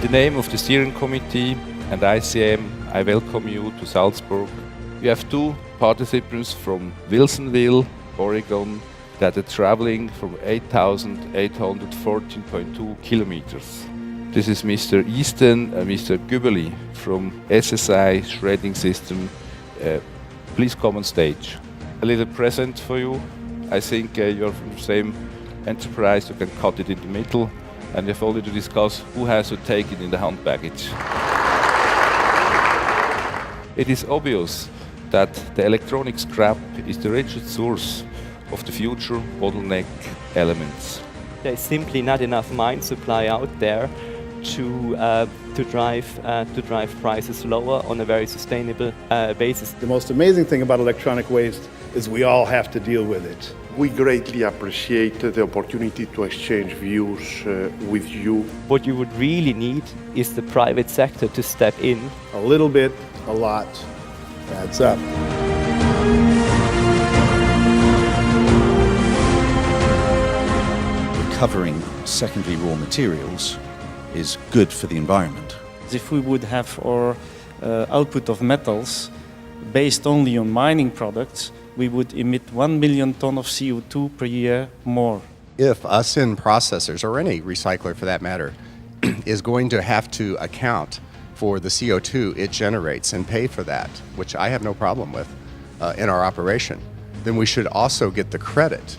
the name of the steering committee and ICM, I welcome you to Salzburg. We have two participants from Wilsonville, Oregon, that are traveling from 8,814.2 kilometers. This is Mr. Easton and Mr. Gübeli from SSI Shredding System. Please come on stage. A little present for you. I think you're from the same enterprise, you can cut it in the middle, and we have only to discuss who has to take it in the hand baggage. It is obvious that the electronic scrap is the richest source of the future bottleneck elements. There is simply not enough mine supply out there to drive prices lower on a very sustainable basis. The most amazing thing about electronic waste is we all have to deal with it. We greatly appreciate the opportunity to exchange views with you. What you would really need is the private sector to step in. A little bit, a lot, adds up. Recovering secondary raw materials is good for the environment. If we would have our output of metals based only on mining products, we would emit 1 million ton of CO2 per year more. If us in processors, or any recycler for that matter, is going to have to account for the CO2 it generates and pay for that, which I have no problem with in our operation, then we should also get the credit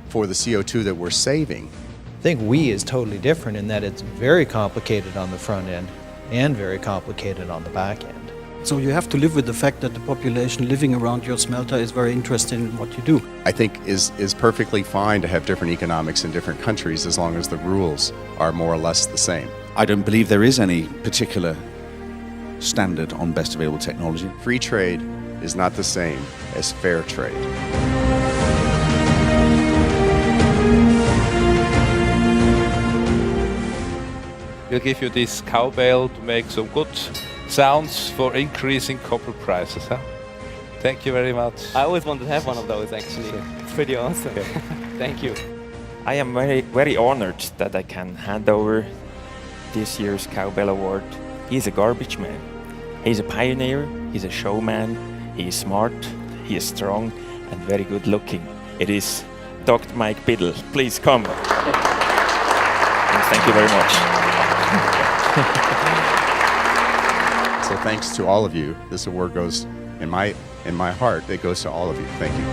for the CO2 that we're saving. I think we is totally different in that it's very complicated on the front end and very complicated on the back end. So you have to live with the fact that the population living around your smelter is very interested in what you do. I think is perfectly fine to have different economics in different countries as long as the rules are more or less the same. I don't believe there is any particular standard on best available technology. Free trade is not the same as fair trade. We'll give you this cowbell to make some good sounds for increasing copper prices. Huh? Thank you very much. I always wanted to have one of those actually. It's pretty awesome. Thank you. I am very honored that I can hand over this year's Cowbell Award. He's a garbage man. He's a pioneer, he's a showman, he is smart, he is strong and very good looking. It is Dr. Mike Biddle. Please come. And thank you very much. So thanks to all of you. This award goes in my heart. It goes to all of you. Thank you.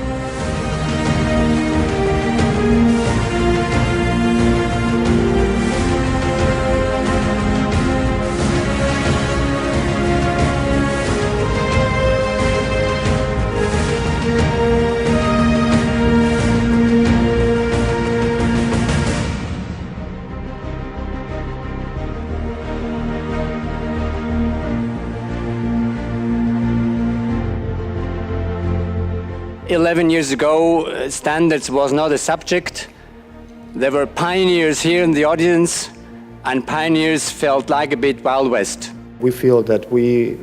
Years ago, standards was not a subject. There were pioneers here in the audience, and pioneers felt like a bit Wild West. We feel that we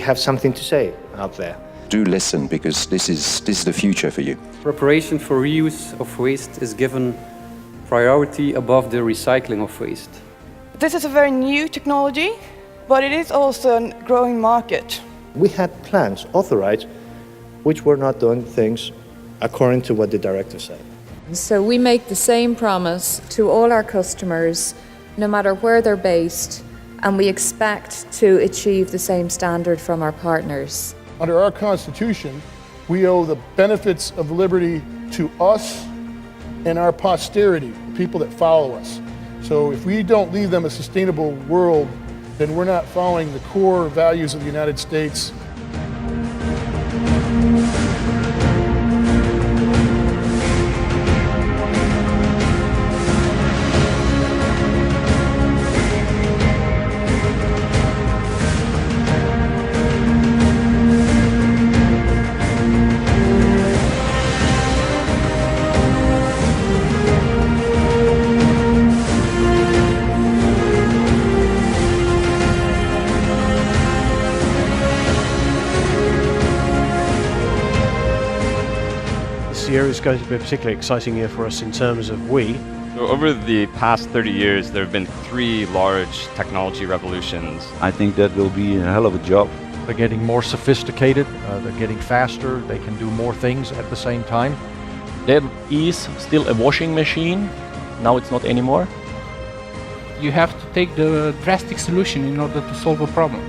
have something to say out there. Do listen, because this is the future for you. Preparation for reuse of waste is given priority above the recycling of waste. This is a very new technology, but it is also a growing market. We had plans authorized which were not doing things according to what the director said. So we make the same promise to all our customers, no matter where they're based, and we expect to achieve the same standard from our partners. Under our Constitution, we owe the benefits of liberty to us and our posterity, people that follow us. So if we don't leave them a sustainable world, then we're not following the core values of the United States. This year is going to be a particularly exciting year for us in terms of we So over the past 30 years, there have been 3 large technology revolutions. I think that will be a hell of a job. They're getting more sophisticated, they're getting faster, they can do more things at the same time. There is still a washing machine, now it's not anymore. You have to take the drastic solution in order to solve a problem.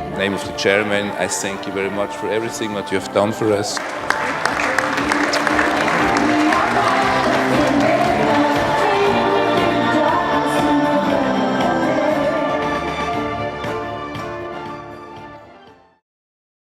In the name of the chairman, I thank you very much for everything that you have done for us.